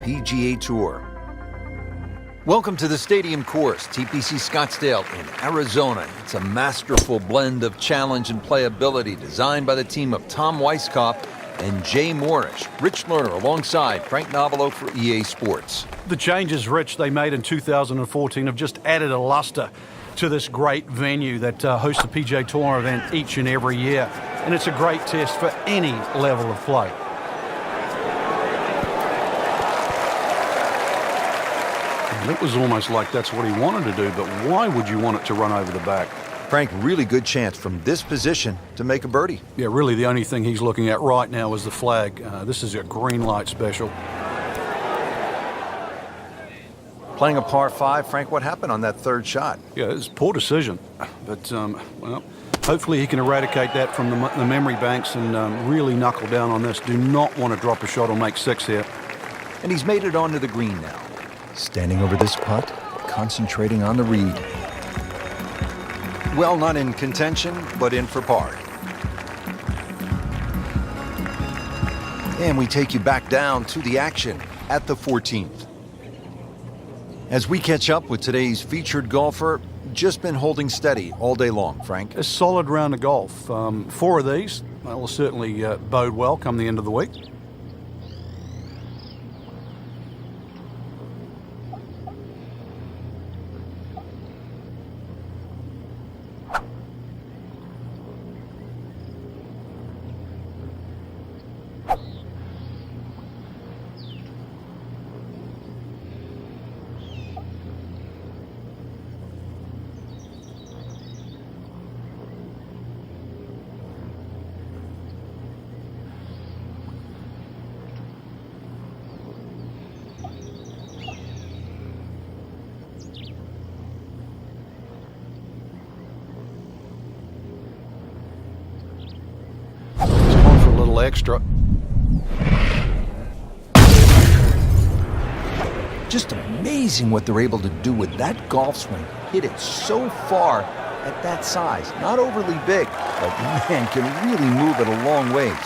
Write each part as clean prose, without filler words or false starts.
PGA Tour. Welcome to the Stadium Course, TPC Scottsdale in Arizona. It's a masterful blend of challenge and playability designed by the team of Tom Weisskopf and Jay Morrish. Rich Lerner alongside Frank Novelo for EA Sports. The changes, Rich, they made in 2014 have just added a luster to this great venue that hosts the PGA Tour event each and every year. And it's a great test for any level of play. It was almost like that's what he wanted to do, but why would you want it to run over the back? Frank, really good chance from this position to make a birdie. Yeah, really the only thing he's looking at right now is the flag. This is a green light special. Playing a par 5, Frank, what happened on that third shot? Yeah, it's a poor decision, but, well, hopefully he can eradicate that from the memory banks and really knuckle down on this. Do not want to drop a shot or make 6 here. And he's made it onto the green now. Standing over this putt, concentrating on the read. Well, not in contention, but in for par. And we take you back down to the action at the 14th. As we catch up with today's featured golfer, just been holding steady all day long, Frank. A solid round of golf. 4 of these will certainly bode well come the end of the week. Extra. Just amazing what they're able to do with that golf swing. Hit it so far at that size. Not overly big, but man, can really move it a long ways.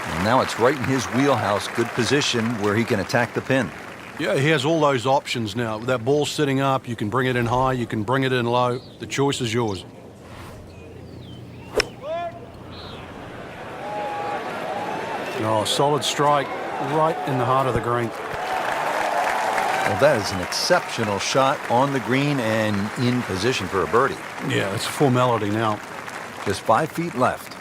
And now it's right in his wheelhouse. Good position where he can attack the pin. Yeah, he has all those options now. With that ball sitting up, you can bring it in high, you can bring it in low. The choice is yours. Oh, solid strike right in the heart of the green. Well, that is an exceptional shot on the green and in position for a birdie. Yeah, it's a formality now. Just 5 feet left.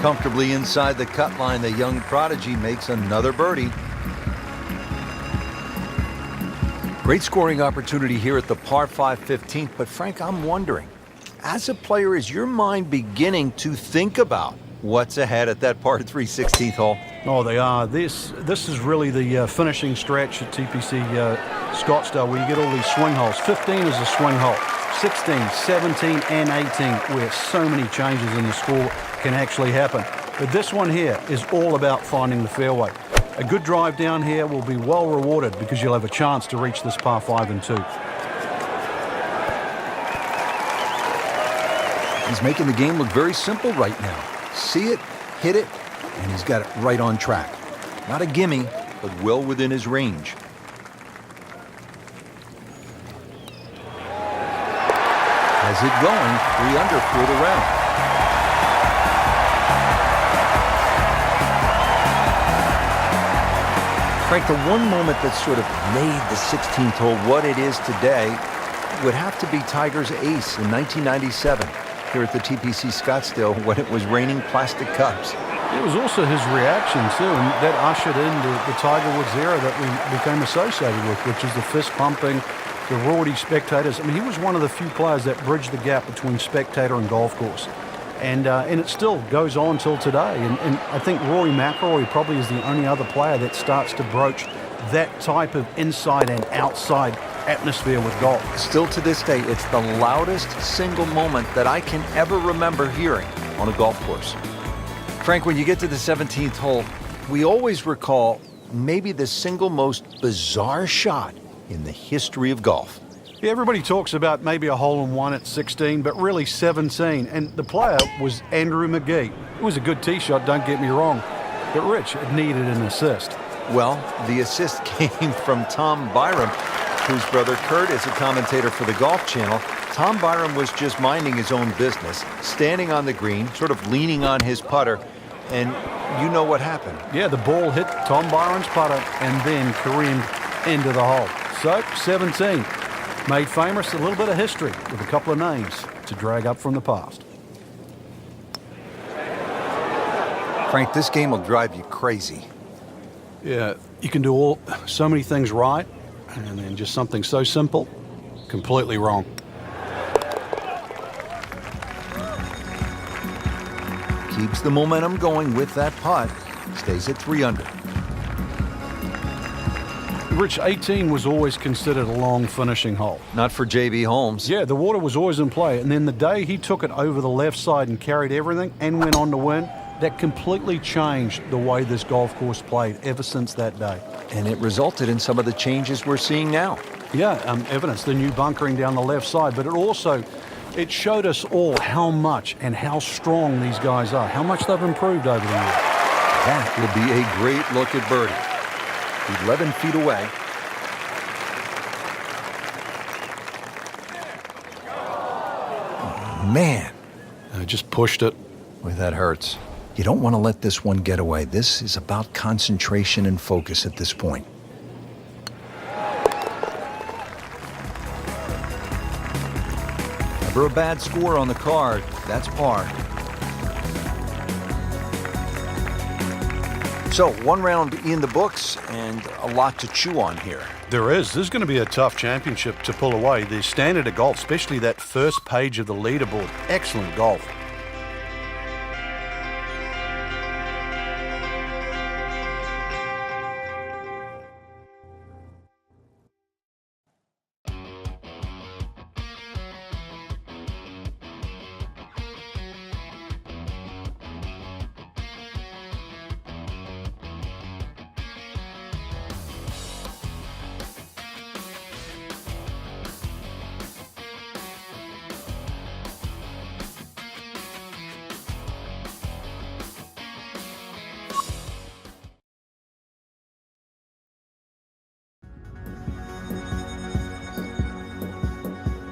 Comfortably inside the cut line, the young prodigy makes another birdie. Great scoring opportunity here at the par 5 15th, but Frank, I'm wondering, as a player, is your mind beginning to think about what's ahead at that par 3 16th hole? Oh, they are. This is really the finishing stretch at TPC Scottsdale where you get all these swing holes. 15 is a swing hole. 16, 17, and 18 where so many changes in the score can actually happen. But this one here is all about finding the fairway. A good drive down here will be well rewarded because you'll have a chance to reach this par 5 and 2. He's making the game look very simple right now. See it, hit it, and he's got it right on track. Not a gimme, but well within his range. Has it going, 3 under for the round. Frank, the one moment that sort of made the 16th hole what it is today would have to be Tiger's ace in 1997. Here at the TPC Scottsdale when it was raining plastic cups. It was also his reaction too, and that ushered in the Tiger Woods era that we became associated with, which is the fist pumping, the rowdy spectators. I mean, he was one of the few players that bridged the gap between spectator and golf course. And it still goes on till today. And I think Rory McIlroy probably is the only other player that starts to broach that type of inside and outside atmosphere with golf. Still to this day, it's the loudest single moment that I can ever remember hearing on a golf course. Frank, when you get to the 17th hole, we always recall maybe the single most bizarre shot in the history of golf. Yeah, everybody talks about maybe a hole-in-one at 16, but really 17. And the player was Andrew McGee. It was a good tee shot, don't get me wrong. But Rich, it needed an assist. Well, the assist came from Tom Byram, whose brother Kurt is a commentator for the Golf Channel. Tom Byram was just minding his own business, standing on the green, sort of leaning on his putter, and you know what happened. Yeah, the ball hit Tom Byram's putter and then careened into the hole. So, 17. Made famous, a little bit of history with a couple of names to drag up from the past. Frank, this game will drive you crazy. Yeah, you can do so many things right, and then just something so simple, completely wrong. Keeps the momentum going with that putt. Stays at 3 under. Rich, 18 was always considered a long finishing hole. Not for J.B. Holmes. Yeah, the water was always in play. And then the day he took it over the left side and carried everything and went on to win, that completely changed the way this golf course played ever since that day. And it resulted in some of the changes we're seeing now. Yeah, evidence, the new bunkering down the left side. But it showed us all how much and how strong these guys are, how much they've improved over the years. That will be a great look at birdie. 11 feet away. Oh, man. I just pushed it. Boy, that hurts. You don't want to let this one get away. This is about concentration and focus at this point. Never a bad score on the card. That's par. So, one round in the books and a lot to chew on here. There is. This is going to be a tough championship to pull away. The standard of golf, especially that first page of the leaderboard. Excellent golf.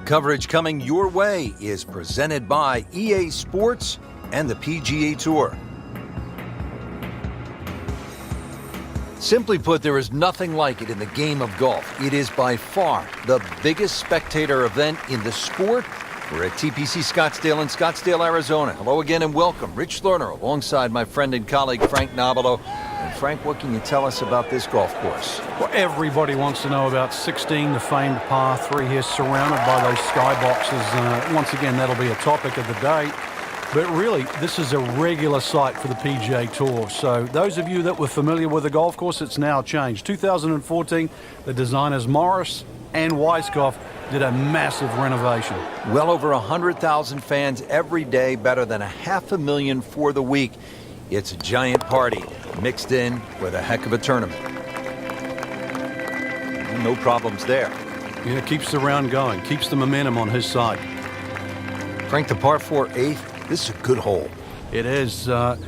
Coverage coming your way is presented by EA Sports and the PGA Tour. Simply put, there is nothing like it in the game of golf. It is by far the biggest spectator event in the sport. We're at TPC Scottsdale in Scottsdale, Arizona. Hello again and welcome. Rich Lerner alongside my friend and colleague Frank Nobilo. And Frank, what can you tell us about this golf course? Well, everybody wants to know about 16, the famed par 3 here, surrounded by those skyboxes. Once again, that'll be a topic of the day. But really, this is a regular sight for the PGA Tour. So those of you that were familiar with the golf course, it's now changed. 2014, the designers Morris and Weiskopf did a massive renovation. Well over 100,000 fans every day, better than 500,000 for the week. It's a giant party mixed in with a heck of a tournament. No problems there. Yeah, keeps the round going, keeps the momentum on his side. Frank, the par 4 8th, this is a good hole. It is a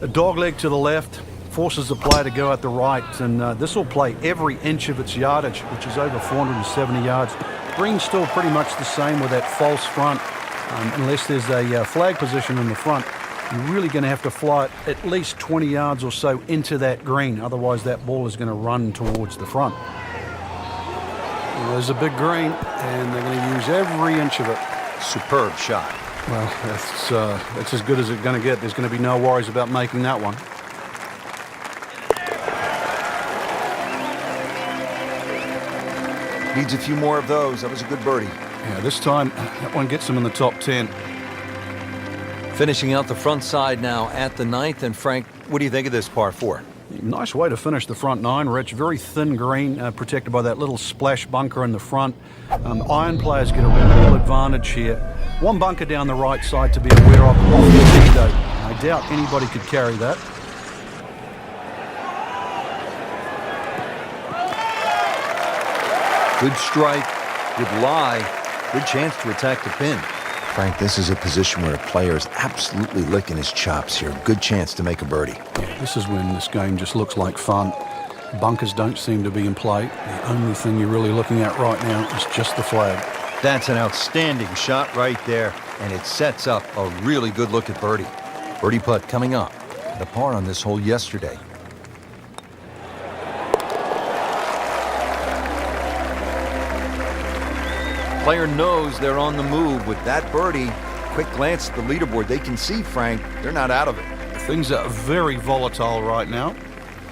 dogleg to the left, forces the player to go out the right, and this will play every inch of its yardage, which is over 470 yards. Green's still pretty much the same with that false front, unless there's a flag position in the front. You're really going to have to fly it at least 20 yards or so into that green, otherwise that ball is going to run towards the front. There's a big green, and they're going to use every inch of it. Superb shot. Well, that's as good as it's going to get. There's going to be no worries about making that one. Needs a few more of those. That was a good birdie. Yeah, this time that one gets him in the top 10. Finishing out the front side now at the 9th. And Frank, what do you think of this par 4? Nice way to finish the front 9, Rich. Very thin green, protected by that little splash bunker in the front. Iron players get a real advantage here. One bunker down the right side to be aware of off the tee, though. I doubt anybody could carry that. Good strike, Good lie. Good chance to attack the pin. Frank, this is a position where a player is absolutely licking his chops here. Good chance to make a birdie. Yeah, this is when this game just looks like fun. Bunkers don't seem to be in play. The only thing you're really looking at right now is just the flag. That's an outstanding shot right there, and it sets up a really good look at birdie. Birdie putt coming up. The par on this hole yesterday. Player knows they're on the move with that birdie. Quick glance at the leaderboard. They can see, Frank, they're not out of it. Things are very volatile right now.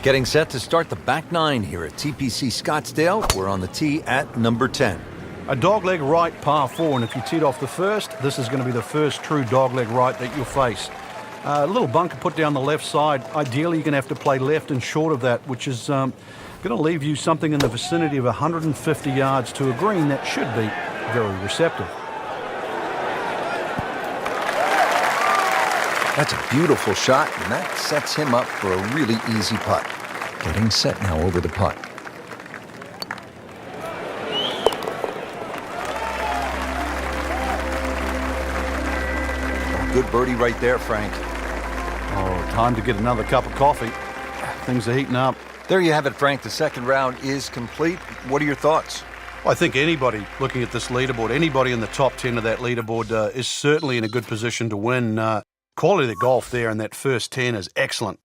Getting set to start the back nine here at TPC Scottsdale. We're on the tee at number 10. A dogleg right par 4, and if you teed off the first, this is going to be the first true dogleg right that you'll face. A little bunker put down the left side. Ideally, you're going to have to play left and short of that, which is going to leave you something in the vicinity of 150 yards to a green that should be very receptive. That's a beautiful shot, and that sets him up for a really easy putt. Getting set now over the putt. Good birdie right there, Frank. Oh, time to get another cup of coffee. Things are heating up. There you have it, Frank. The second round is complete. What are your thoughts? I think anybody looking at this leaderboard, anybody in the top 10 of that leaderboard is certainly in a good position to win. Quality of the golf there in that first 10 is excellent.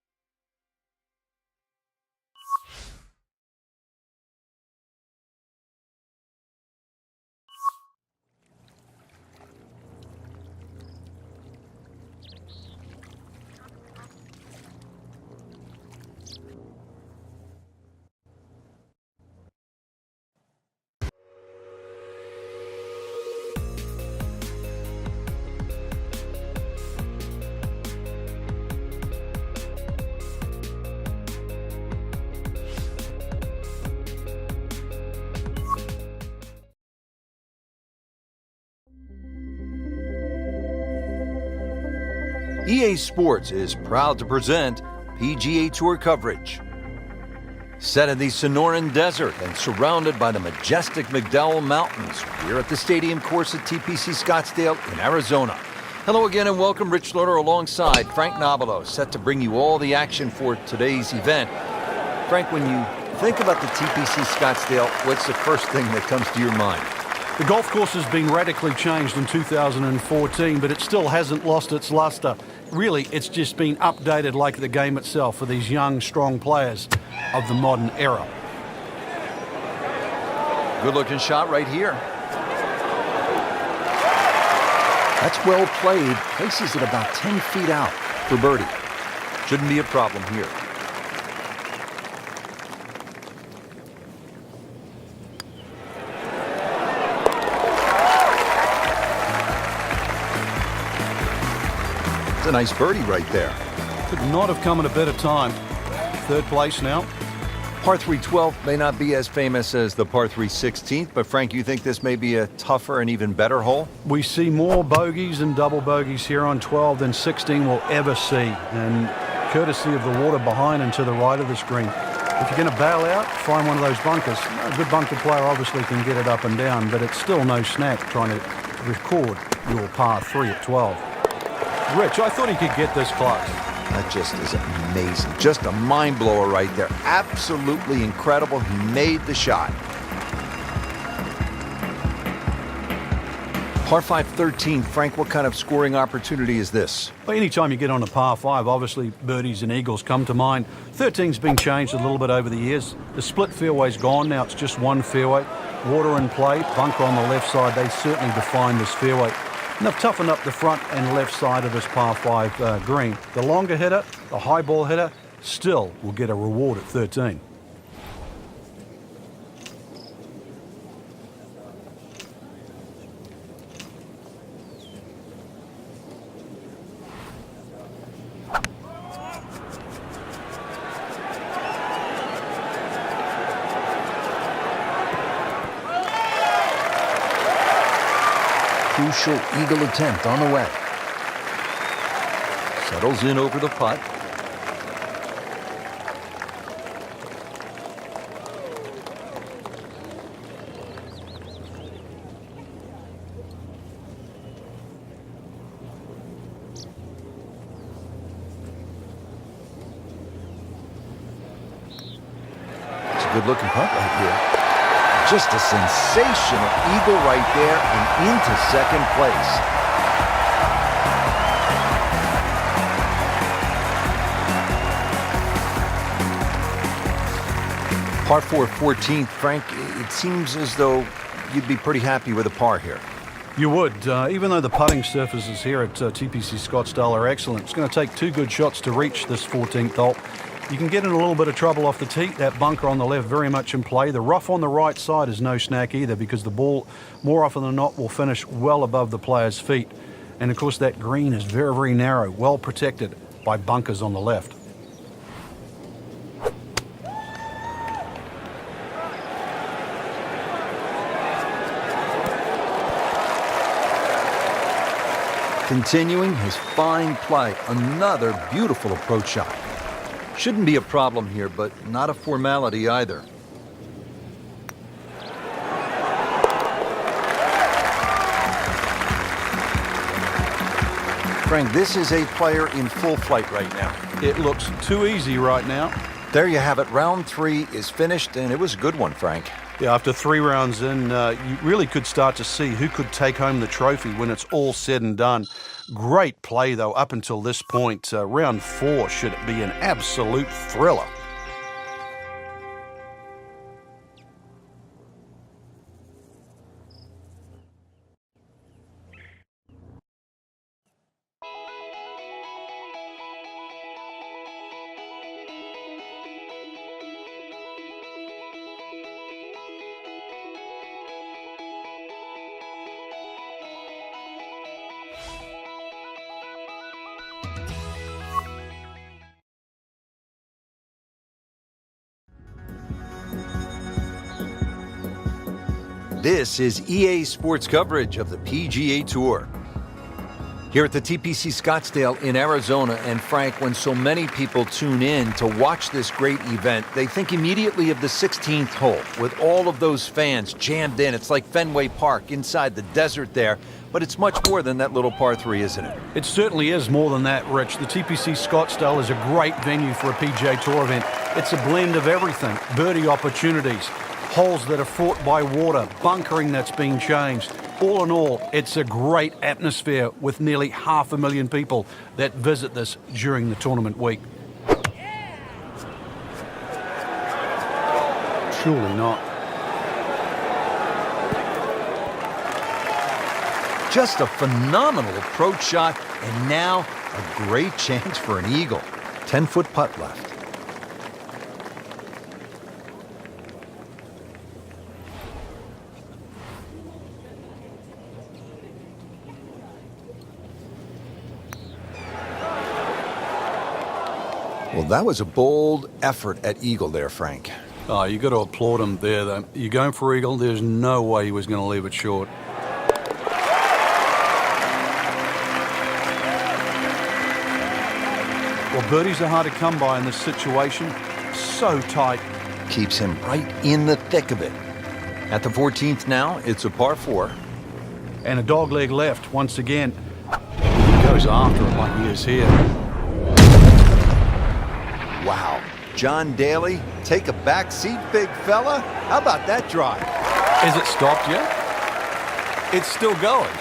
EA Sports is proud to present PGA Tour coverage. Set in the Sonoran Desert and surrounded by the majestic McDowell Mountains, we're at the stadium course at TPC Scottsdale in Arizona. Hello again and welcome. Rich Slaughter alongside Frank Nobilo, set to bring you all the action for today's event. Frank, when you think about the TPC Scottsdale, what's the first thing that comes to your mind? The golf course has been radically changed in 2014, but it still hasn't lost its luster. Really, it's just been updated like the game itself for these young, strong players of the modern era. Good-looking shot right here. That's well played. Places it about 10 feet out for birdie. Shouldn't be a problem here. It's a nice birdie right there. Could not have come at a better time. Third place now. Par 3 12 may not be as famous as the par 3 16th, but Frank, you think this may be a tougher and even better hole? We see more bogeys and double bogeys here on 12 than 16 will ever see, and courtesy of the water behind and to the right of the green. If you're going to bail out, find one of those bunkers. A good bunker player obviously can get it up and down, but it's still no snack trying to record your par 3 at 12. Rich, I thought he could get this close. That just is amazing. Just a mind blower right there. Absolutely incredible. He made the shot. Par 5 13, Frank, what kind of scoring opportunity is this? Well, anytime you get on a par 5, obviously birdies and eagles come to mind. 13's been changed a little bit over the years. The split fairway's gone. Now it's just one fairway. Water in play, bunker on the left side. They certainly define this fairway. And they've toughened up the front and left side of this par 5 green. The longer hitter, the high ball hitter, still will get a reward at 13. Crucial eagle attempt on the way. Settles in over the putt. good-looking putt right here. Just a sensational eagle right there and into second place. Par 4, 14th. Frank, it seems as though you'd be pretty happy with a par here. You would, even though the putting surfaces here at TPC Scottsdale are excellent. It's going to take 2 good shots to reach this 14th hole. You can get in a little bit of trouble off the tee. That bunker on the left very much in play. The rough on the right side is no snack either, because the ball, more often than not, will finish well above the player's feet. And of course that green is very, very narrow, well protected by bunkers on the left. Continuing his fine play, another beautiful approach shot. Shouldn't be a problem here, but not a formality either. Frank, this is a player in full flight right now. It looks too easy right now. There you have it. Round 3 is finished, and it was a good one, Frank. Yeah, after 3 rounds in, you really could start to see who could take home the trophy when it's all said and done. Great play, though, up until this point. Round 4 should be an absolute thriller. This is EA Sports coverage of the PGA Tour. Here at the TPC Scottsdale in Arizona, and Frank, when so many people tune in to watch this great event, they think immediately of the 16th hole with all of those fans jammed in. It's like Fenway Park inside the desert there, but it's much more than that little par 3, isn't it? It certainly is more than that, Rich. The TPC Scottsdale is a great venue for a PGA Tour event. It's a blend of everything: birdie opportunities, holes that are fought by water, bunkering that's been changed. All in all, it's a great atmosphere with nearly 500,000 people that visit this during the tournament week. Surely not. Just a phenomenal approach shot, and now a great chance for an eagle. 10-foot putt left. Well, that was a bold effort at eagle there, Frank. Oh, you got to applaud him there, though. You're going for eagle. There's no way he was going to leave it short. Well, birdies are hard to come by in this situation. So tight. Keeps him right in the thick of it. At the 14th now, it's a par 4. And a dogleg left once again. He goes after it like he is here. Wow. John Daly, take a back seat, big fella. How about that drive? Is it stopped yet? It's still going.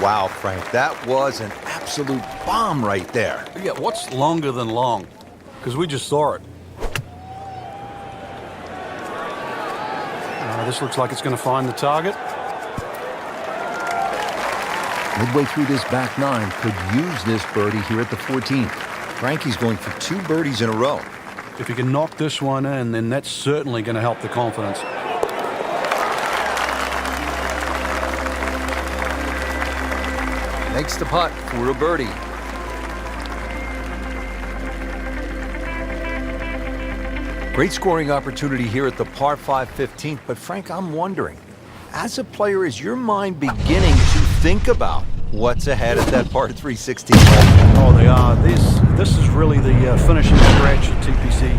Wow, Frank, that was an absolute bomb right there. Yeah, what's longer than long? Because we just saw it. This looks like it's going to find the target. Midway through this back 9, could use this birdie here at the 14th. Frankie's going for 2 birdies in a row. If he can knock this one in, then that's certainly going to help the confidence. Makes the putt for a birdie. Great scoring opportunity here at the par 5 15th, but Frank, I'm wondering, as a player, is your mind beginning to think about what's ahead at that par 3 16th hole? Oh, they are. This is really the finishing stretch at TPC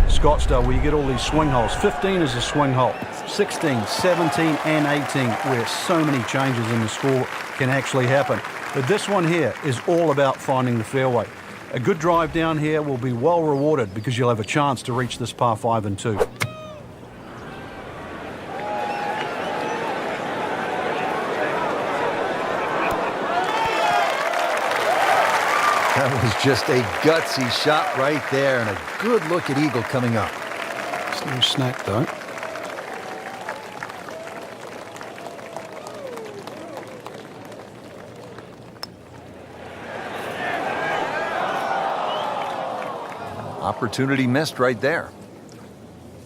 Scottsdale, where you get all these swing holes. 15 is a swing hole. 16, 17, and 18, where so many changes in the score can actually happen. But this one here is all about finding the fairway. A good drive down here will be well rewarded because you'll have a chance to reach this par 5 and 2. was just a gutsy shot right there, and a good look at eagle coming up. It's no snack, though. Opportunity missed right there.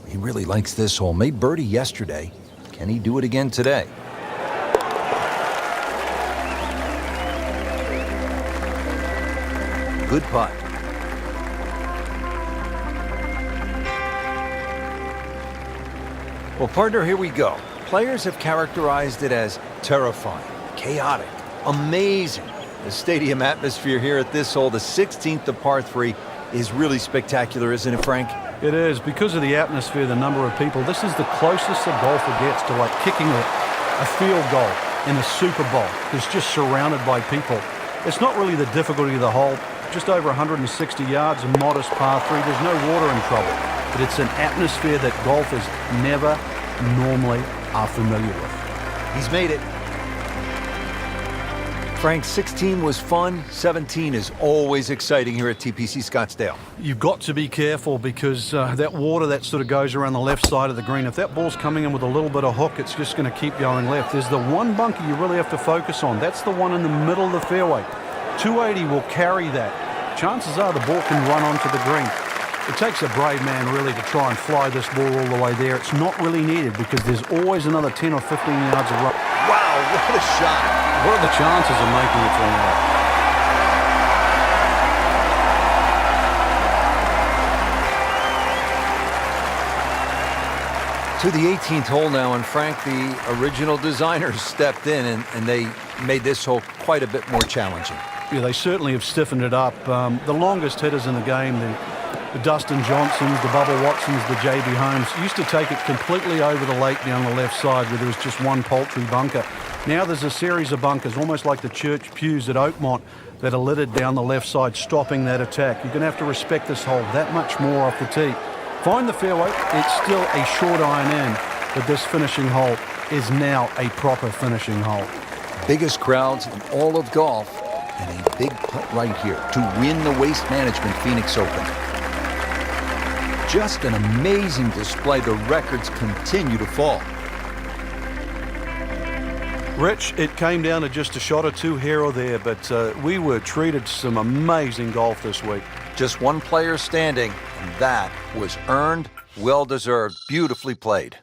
He really likes this hole. Made birdie yesterday. Can he do it again today? Good putt. Well, partner, here we go. Players have characterized it as terrifying, chaotic, amazing. The stadium atmosphere here at this hole, the 16th of par 3, is really spectacular, isn't it, Frank? It is. Because of the atmosphere, the number of people, this is the closest a golfer gets to like kicking a field goal in a Super Bowl. It's just surrounded by people. It's not really the difficulty of the hole. Just over 160 yards, a modest par 3. There's no water in trouble. But it's an atmosphere that golfers never normally are familiar with. He's made it. Frank, 16 was fun. 17 is always exciting here at TPC Scottsdale. You've got to be careful because that water that sort of goes around the left side of the green, if that ball's coming in with a little bit of hook, it's just going to keep going left. There's the one bunker you really have to focus on. That's the one in the middle of the fairway. 280 will carry that. Chances are the ball can run onto the green. It takes a brave man really to try and fly this ball all the way there. It's not really needed because there's always another 10 or 15 yards of run. Wow, what a shot. What are the chances of making it from that? To the 18th hole now, and Frank, the original designers stepped in and they made this hole quite a bit more challenging. Yeah, they certainly have stiffened it up. The longest hitters in the game, the Dustin Johnsons, the Bubba Watsons, the J.B. Holmes, used to take it completely over the lake down the left side where there was just one paltry bunker. Now there's a series of bunkers, almost like the church pews at Oakmont, that are littered down the left side, stopping that attack. You're going to have to respect this hole that much more off the tee. Find the fairway. It's still a short iron in, but this finishing hole is now a proper finishing hole. Biggest crowds in all of golf, and a big putt right here to win the Waste Management Phoenix Open. Just an amazing display. The records continue to fall. Rich, it came down to just a shot or two here or there, but we were treated some amazing golf this week. Just one player standing, and that was earned, well-deserved, beautifully played.